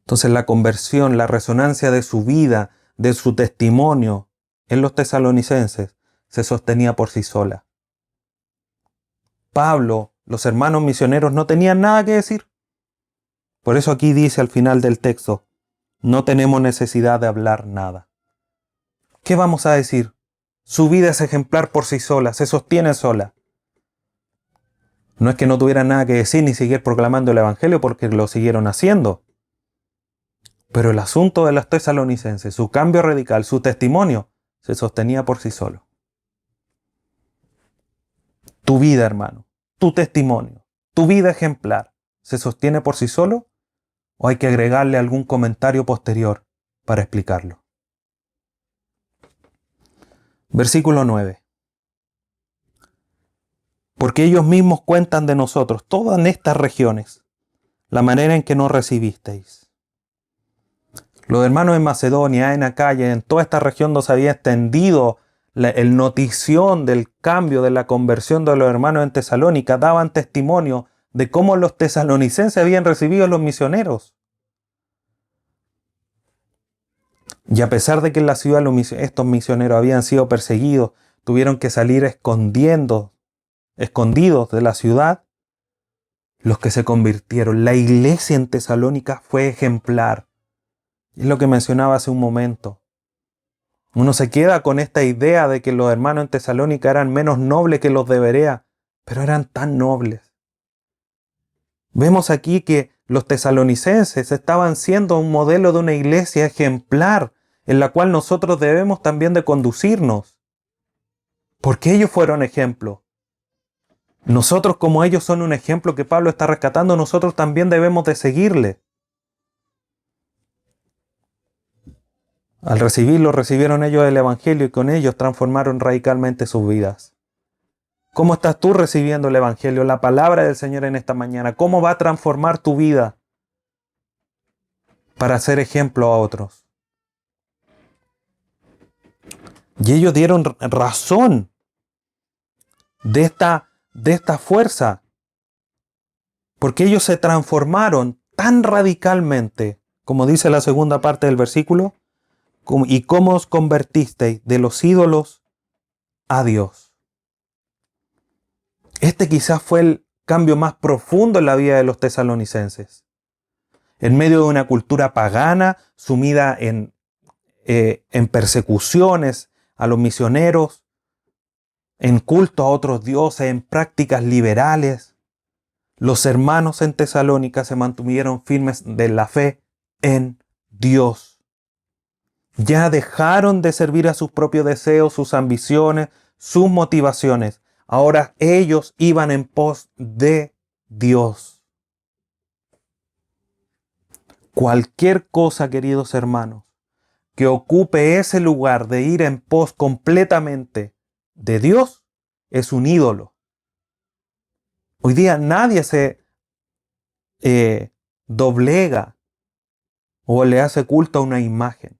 Speaker 1: Entonces la conversión, la resonancia de su vida, de su testimonio en los tesalonicenses se sostenía por sí sola. Pablo, los hermanos misioneros no tenían nada que decir. Por eso aquí dice al final del texto, no tenemos necesidad de hablar nada. ¿Qué vamos a decir? Su vida es ejemplar por sí sola, se sostiene sola. No es que no tuvieran nada que decir ni seguir proclamando el Evangelio porque lo siguieron haciendo. Pero el asunto de los tesalonicenses, su cambio radical, su testimonio, se sostenía por sí solo. Tu vida, hermano, tu testimonio, tu vida ejemplar, ¿se sostiene por sí solo? ¿O hay que agregarle algún comentario posterior para explicarlo? Versículo 9. Porque ellos mismos cuentan de nosotros, todas estas regiones, la manera en que nos recibisteis. Los hermanos en Macedonia, en Acaya, en toda esta región donde se había extendido el notición del cambio, de la conversión de los hermanos en Tesalónica, daban testimonio de cómo los tesalonicenses habían recibido a los misioneros. Y a pesar de que en la ciudad estos misioneros habían sido perseguidos, tuvieron que salir escondidos de la ciudad, los que se convirtieron. La iglesia en Tesalónica fue ejemplar. Es lo que mencionaba hace un momento. Uno se queda con esta idea de que los hermanos en Tesalónica eran menos nobles que los de Berea, pero eran tan nobles. Vemos aquí que los tesalonicenses estaban siendo un modelo de una iglesia ejemplar en la cual nosotros debemos también de conducirnos. Porque ellos fueron ejemplo. Nosotros, como ellos son un ejemplo que Pablo está rescatando, nosotros también debemos de seguirle. Al recibirlo, recibieron ellos el Evangelio y con ellos transformaron radicalmente sus vidas. ¿Cómo estás tú recibiendo el Evangelio, la palabra del Señor en esta mañana? ¿Cómo va a transformar tu vida para ser ejemplo a otros? Y ellos dieron razón de esta fuerza, porque ellos se transformaron tan radicalmente, como dice la segunda parte del versículo, y cómo os convertisteis de los ídolos a Dios. Este quizás fue el cambio más profundo en la vida de los tesalonicenses. En medio de una cultura pagana, sumida en persecuciones a los misioneros, en culto a otros dioses, en prácticas liberales, los hermanos en Tesalónica se mantuvieron firmes de la fe en Dios. Ya dejaron de servir a sus propios deseos, sus ambiciones, sus motivaciones. Ahora ellos iban en pos de Dios. Cualquier cosa, queridos hermanos, que ocupe ese lugar de ir en pos completamente de Dios, es un ídolo. Hoy día nadie se doblega o le hace culto a una imagen.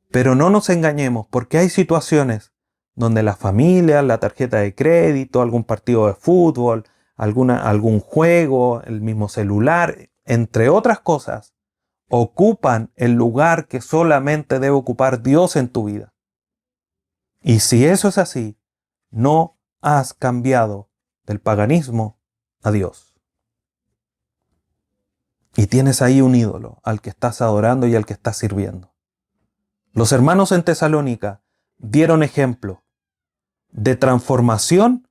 Speaker 1: Pero no nos engañemos, porque hay situaciones donde la familia, la tarjeta de crédito, algún partido de fútbol, algún juego, el mismo celular, entre otras cosas, ocupan el lugar que solamente debe ocupar Dios en tu vida. Y si eso es así, no has cambiado del paganismo a Dios. Y tienes ahí un ídolo al que estás adorando y al que estás sirviendo. Los hermanos en Tesalónica dieron ejemplo de transformación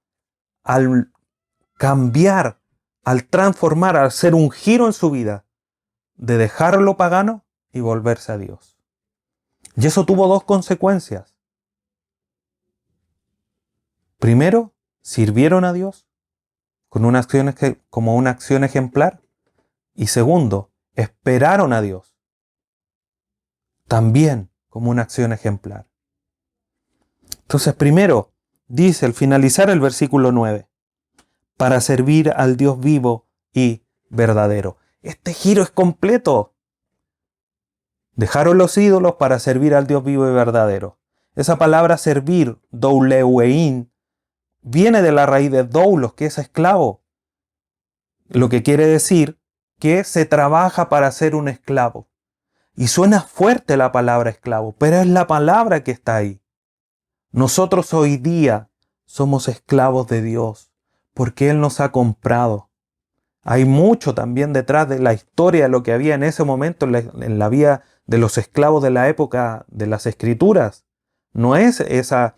Speaker 1: al cambiar, al transformar, al hacer un giro en su vida, de dejar lo pagano y volverse a Dios. Y eso tuvo dos consecuencias. Primero, sirvieron a Dios como una acción ejemplar. Y segundo, esperaron a Dios también como una acción ejemplar. Entonces, primero, dice al finalizar el versículo 9, para servir al Dios vivo y verdadero. Este giro es completo. Dejaron los ídolos para servir al Dios vivo y verdadero. Esa palabra servir, douleuein, viene de la raíz de doulos, que es esclavo. Lo que quiere decir que se trabaja para ser un esclavo. Y suena fuerte la palabra esclavo, pero es la palabra que está ahí. Nosotros hoy día somos esclavos de Dios, porque Él nos ha comprado. Hay mucho también detrás de la historia de lo que había en ese momento en la vida de los esclavos de la época de las Escrituras. No es esa,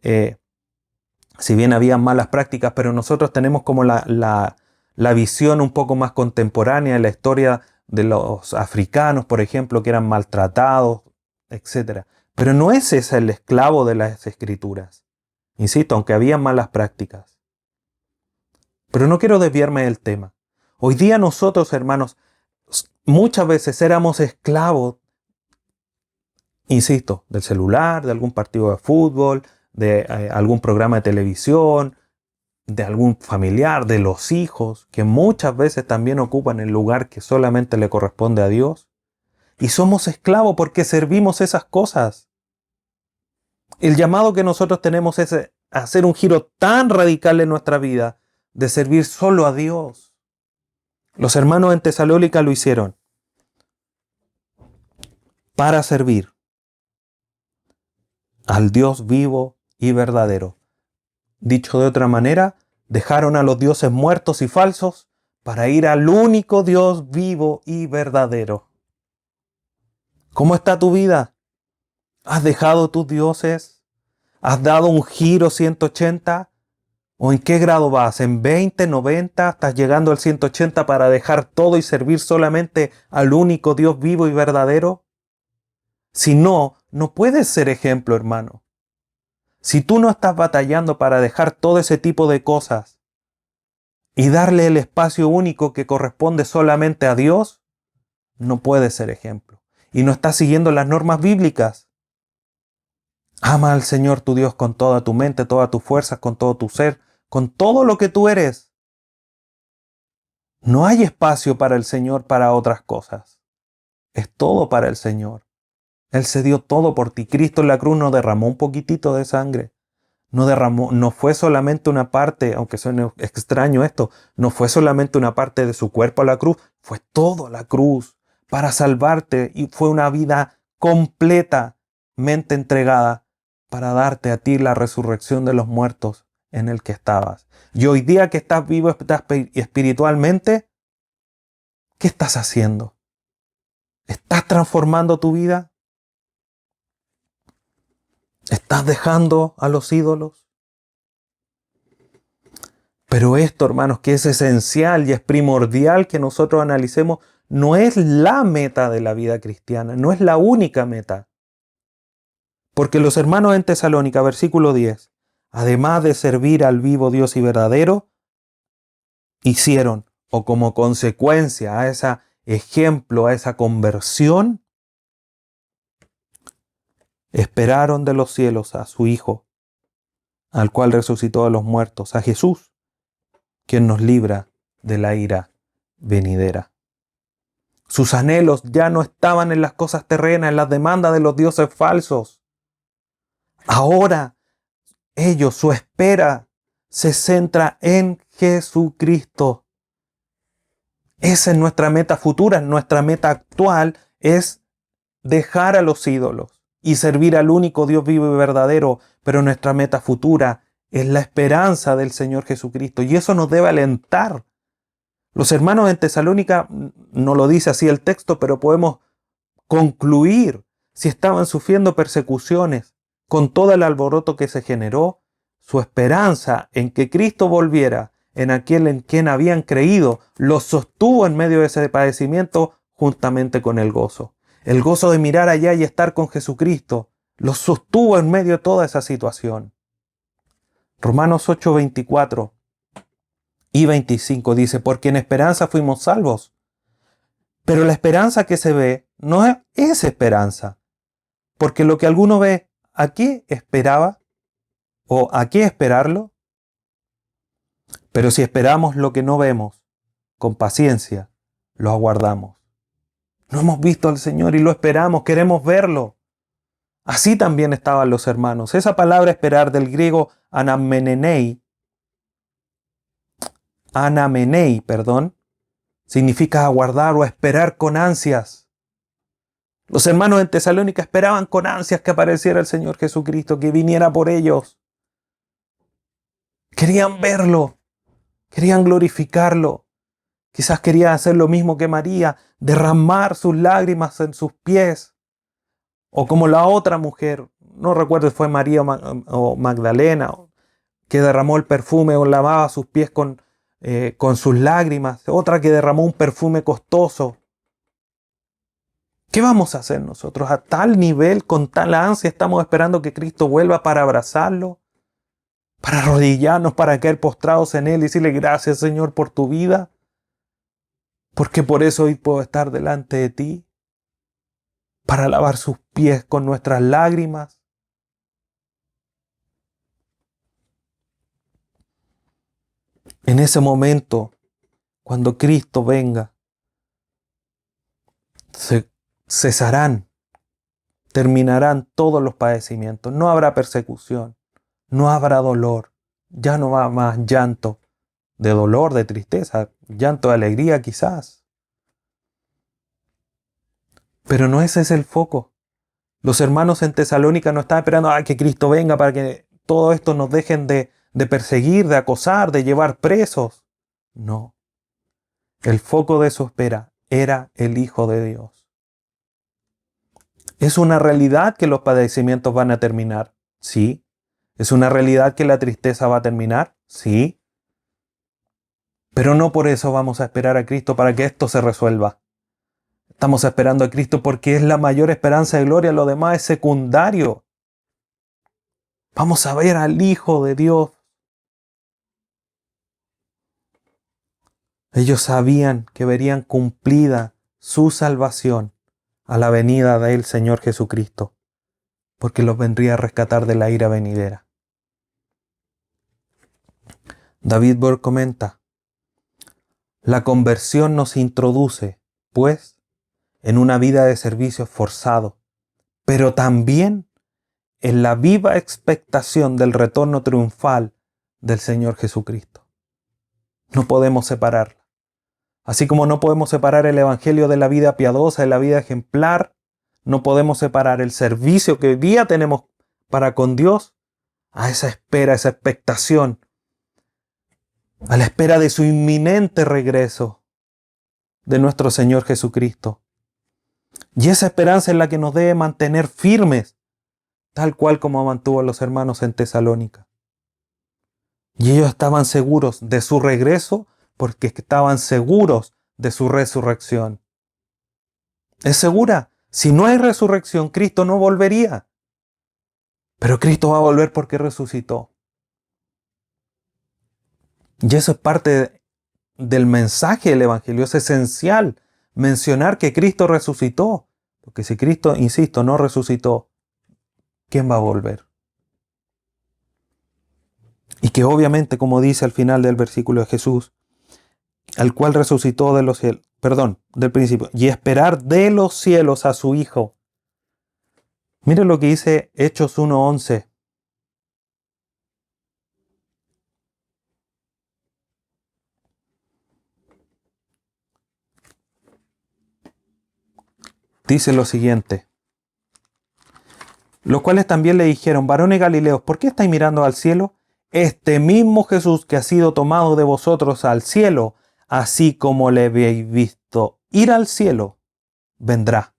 Speaker 1: si bien había malas prácticas, pero nosotros tenemos como la visión un poco más contemporánea de la historia de los africanos, por ejemplo, que eran maltratados, etc. Pero no es ese el esclavo de las Escrituras. Insisto, aunque había malas prácticas. Pero no quiero desviarme del tema. Hoy día nosotros, hermanos, muchas veces éramos esclavos, insisto, del celular, de algún partido de fútbol, de algún programa de televisión, de algún familiar, de los hijos, que muchas veces también ocupan el lugar que solamente le corresponde a Dios. Y somos esclavos porque servimos esas cosas. El llamado que nosotros tenemos es hacer un giro tan radical en nuestra vida de servir solo a Dios. Los hermanos en Tesalónica lo hicieron para servir al Dios vivo y verdadero. Dicho de otra manera, dejaron a los dioses muertos y falsos para ir al único Dios vivo y verdadero. ¿Cómo está tu vida? ¿Has dejado tus dioses? ¿Has dado un giro 180? ¿O en qué grado vas? ¿En 20, 90? ¿Estás llegando al 180 para dejar todo y servir solamente al único Dios vivo y verdadero? Si no, no puedes ser ejemplo, hermano. Si tú no estás batallando para dejar todo ese tipo de cosas y darle el espacio único que corresponde solamente a Dios, no puedes ser ejemplo. Y no estás siguiendo las normas bíblicas. Ama al Señor tu Dios con toda tu mente, todas tus fuerzas, con todo tu ser, con todo lo que tú eres. No hay espacio para el Señor para otras cosas. Es todo para el Señor. Él se dio todo por ti. Cristo en la cruz no derramó un poquitito de sangre. No fue solamente una parte, aunque suene extraño esto, no fue solamente una parte de su cuerpo a la cruz, fue todo a la cruz para salvarte y fue una vida completamente entregada para darte a ti la resurrección de los muertos en el que estabas. Y hoy día que estás vivo espiritualmente, ¿qué estás haciendo? ¿Estás transformando tu vida? ¿Estás dejando a los ídolos? Pero esto, hermanos, que es esencial y es primordial que nosotros analicemos, no es la meta de la vida cristiana, no es la única meta. Porque los hermanos en Tesalónica, versículo 10, además de servir al vivo Dios y verdadero, hicieron, o como consecuencia a ese ejemplo, a esa conversión, esperaron de los cielos a su Hijo, al cual resucitó de los muertos, a Jesús, quien nos libra de la ira venidera. Sus anhelos ya no estaban en las cosas terrenas, en las demandas de los dioses falsos. Ahora ellos, su espera se centra en Jesucristo. Esa es nuestra meta futura, nuestra meta actual es dejar a los ídolos y servir al único Dios vivo y verdadero, pero nuestra meta futura es la esperanza del Señor Jesucristo y eso nos debe alentar. Los hermanos en Tesalónica, no lo dice así el texto, pero podemos concluir si estaban sufriendo persecuciones con todo el alboroto que se generó, su esperanza en que Cristo volviera, en aquel en quien habían creído, los sostuvo en medio de ese padecimiento juntamente con el gozo. El gozo de mirar allá y estar con Jesucristo los sostuvo en medio de toda esa situación. Romanos 8, 24 y 25 dice, porque en esperanza fuimos salvos. Pero la esperanza que se ve no es esperanza. Porque lo que alguno ve, ¿a qué esperaba? ¿O a qué esperarlo? Pero si esperamos lo que no vemos, con paciencia lo aguardamos. No hemos visto al Señor y lo esperamos, queremos verlo. Así también estaban los hermanos. Esa palabra esperar del griego anamenei, significa aguardar o esperar con ansias. Los hermanos en Tesalónica esperaban con ansias que apareciera el Señor Jesucristo, que viniera por ellos. Querían verlo, querían glorificarlo. Quizás querían hacer lo mismo que María, derramar sus lágrimas en sus pies. O como la otra mujer, no recuerdo si fue María o Magdalena, que derramó el perfume o lavaba sus pies con sus lágrimas. Otra que derramó un perfume costoso. ¿Qué vamos a hacer nosotros? A tal nivel, con tal ansia, estamos esperando que Cristo vuelva para abrazarlo, para arrodillarnos, para caer postrados en Él y decirle gracias, Señor, por tu vida, porque por eso hoy puedo estar delante de ti, para lavar sus pies con nuestras lágrimas. En ese momento, cuando Cristo venga, cesarán, terminarán todos los padecimientos. No habrá persecución, no habrá dolor, ya no va más llanto de dolor, de tristeza, llanto de alegría quizás. Pero no ese es el foco. Los hermanos en Tesalónica no están esperando a que Cristo venga para que todo esto nos dejen de perseguir, de acosar, de llevar presos. No. El foco de su espera era el Hijo de Dios. ¿Es una realidad que los padecimientos van a terminar? Sí. ¿Es una realidad que la tristeza va a terminar? Sí. Pero no por eso vamos a esperar a Cristo para que esto se resuelva. Estamos esperando a Cristo porque es la mayor esperanza de gloria, lo demás es secundario. Vamos a ver al Hijo de Dios. Ellos sabían que verían cumplida su salvación a la venida del Señor Jesucristo, porque los vendría a rescatar de la ira venidera. David Burke comenta, la conversión nos introduce, pues, en una vida de servicio forzado, pero también en la viva expectación del retorno triunfal del Señor Jesucristo. No podemos separarla. Así como no podemos separar el Evangelio de la vida piadosa, de la vida ejemplar, no podemos separar el servicio que hoy día tenemos para con Dios a esa espera, esa expectación, a la espera de su inminente regreso de nuestro Señor Jesucristo. Y esa esperanza es la que nos debe mantener firmes, tal cual como mantuvo a los hermanos en Tesalónica. Y ellos estaban seguros de su regreso porque estaban seguros de su resurrección. ¿Es segura? Si no hay resurrección, Cristo no volvería. Pero Cristo va a volver porque resucitó. Y eso es parte del mensaje del Evangelio. Es esencial mencionar que Cristo resucitó. Porque si Cristo, insisto, no resucitó, ¿quién va a volver? Y que obviamente, como dice al final del versículo de Jesús, al cual resucitó de los cielos, del principio, y esperar de los cielos a su Hijo. Mire lo que dice Hechos 1:11. Dice lo siguiente. Los cuales también le dijeron: varones Galileos, ¿por qué estáis mirando al cielo? Este mismo Jesús que ha sido tomado de vosotros al cielo, así como le habéis visto ir al cielo, vendrá.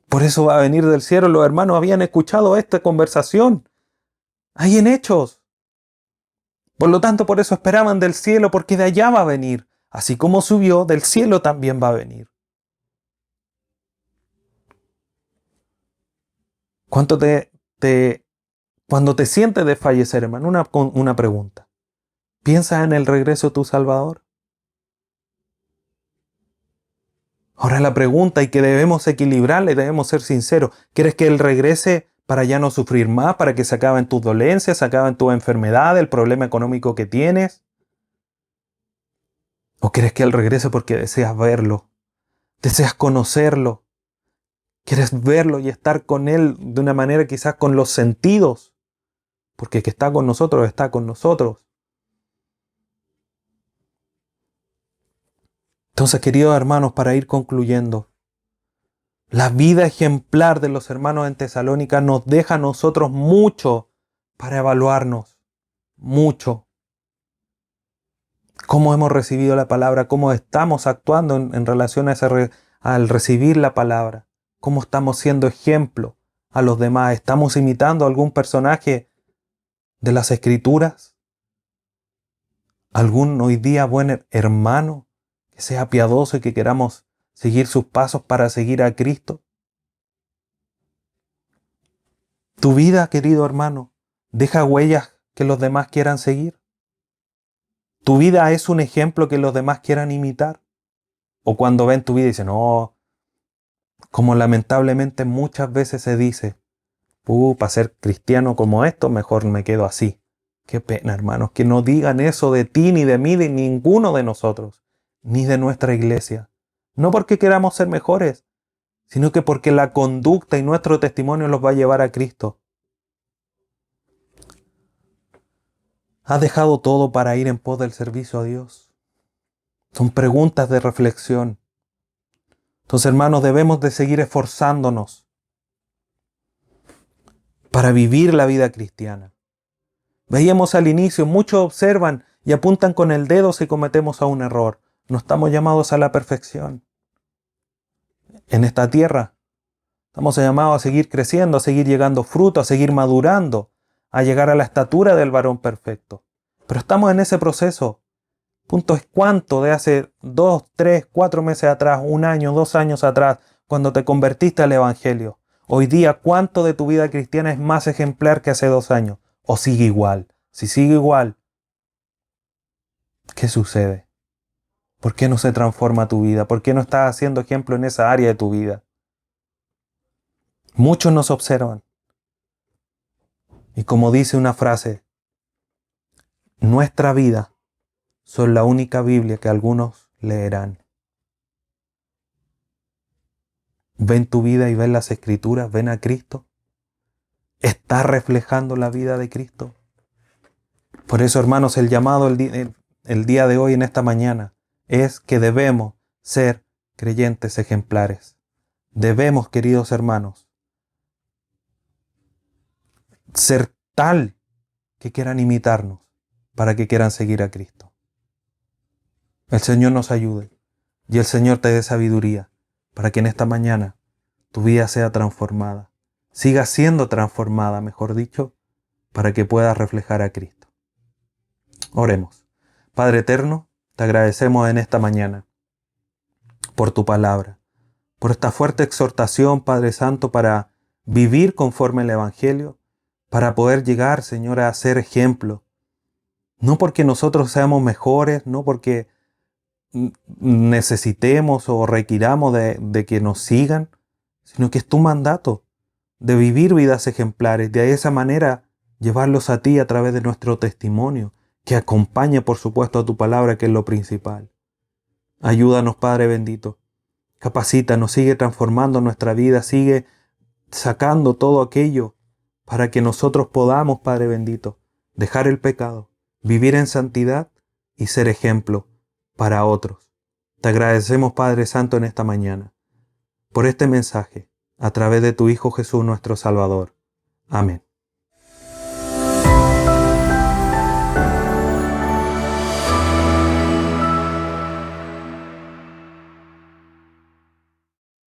Speaker 1: Por eso va a venir del cielo. Los hermanos habían escuchado esta conversación ahí en Hechos. Por lo tanto, por eso esperaban del cielo, porque de allá va a venir. Así como subió, del cielo también va a venir. Cuando te sientes desfallecer, hermano, una pregunta. ¿Piensas en el regreso de tu Salvador? Ahora la pregunta, y que debemos equilibrarla y debemos ser sinceros: ¿quieres que Él regrese para ya no sufrir más, para que se acaben tus dolencias, se acaben tus enfermedades, el problema económico que tienes? ¿O quieres que Él regrese porque deseas verlo, deseas conocerlo, quieres verlo y estar con Él de una manera quizás con los sentidos? Porque el que está con nosotros está con nosotros. Entonces, queridos hermanos, para ir concluyendo, la vida ejemplar de los hermanos en Tesalónica nos deja a nosotros mucho para evaluarnos. Mucho. Cómo hemos recibido la palabra, cómo estamos actuando en relación a al recibir la palabra, cómo estamos siendo ejemplo a los demás. ¿Estamos imitando a algún personaje de las Escrituras? ¿Algún hoy día buen hermano que sea piadoso y que queramos seguir sus pasos para seguir a Cristo? Tu vida, querido hermano, deja huellas que los demás quieran seguir. ¿Tu vida es un ejemplo que los demás quieran imitar? O cuando ven tu vida dicen: no, como lamentablemente muchas veces se dice, para ser cristiano como esto, mejor me quedo así. Qué pena, hermanos, que no digan eso de ti, ni de mí, de ninguno de nosotros, ni de nuestra iglesia. No porque queramos ser mejores, sino que porque la conducta y nuestro testimonio los va a llevar a Cristo. ¿Has dejado todo para ir en pos del servicio a Dios? Son preguntas de reflexión. Entonces, hermanos, debemos de seguir esforzándonos para vivir la vida cristiana. Veíamos al inicio, muchos observan y apuntan con el dedo si cometemos un error. No estamos llamados a la perfección. En esta tierra estamos llamados a seguir creciendo, a seguir llegando fruto, a seguir madurando, a llegar a la estatura del varón perfecto. Pero estamos en ese proceso. Punto es cuánto de hace 2, 3, 4 meses atrás, 1 año, 2 años atrás, cuando te convertiste al Evangelio. Hoy día, ¿cuánto de tu vida cristiana es más ejemplar que hace 2 años? ¿O sigue igual? Si sigue igual, ¿qué sucede? ¿Por qué no se transforma tu vida? ¿Por qué no estás haciendo ejemplo en esa área de tu vida? Muchos nos observan. Y como dice una frase, nuestra vida son la única Biblia que algunos leerán. ¿Ven tu vida y ven las Escrituras? ¿Ven a Cristo? ¿Estás reflejando la vida de Cristo? Por eso, hermanos, el llamado el día de hoy, en esta mañana, es que debemos ser creyentes ejemplares. Debemos, queridos hermanos, ser tal que quieran imitarnos para que quieran seguir a Cristo. El Señor nos ayude y el Señor te dé sabiduría para que en esta mañana tu vida sea transformada, siga siendo transformada, mejor dicho, para que puedas reflejar a Cristo. Oremos. Padre eterno, te agradecemos en esta mañana por tu palabra, por esta fuerte exhortación, Padre Santo, para vivir conforme al Evangelio, para poder llegar, Señor, a ser ejemplo No porque nosotros seamos mejores, no porque necesitemos o requiramos de que nos sigan, sino que es tu mandato de vivir vidas ejemplares, de esa manera llevarlos a ti a través de nuestro testimonio, que acompaña por supuesto a tu palabra, que es lo principal. Ayúdanos, Padre bendito. Capacítanos, sigue transformando nuestra vida, sigue sacando todo aquello para que nosotros podamos, Padre bendito, dejar el pecado, vivir en santidad y ser ejemplo para otros. Te agradecemos, Padre Santo, en esta mañana por este mensaje a través de tu Hijo Jesús, nuestro Salvador. Amén.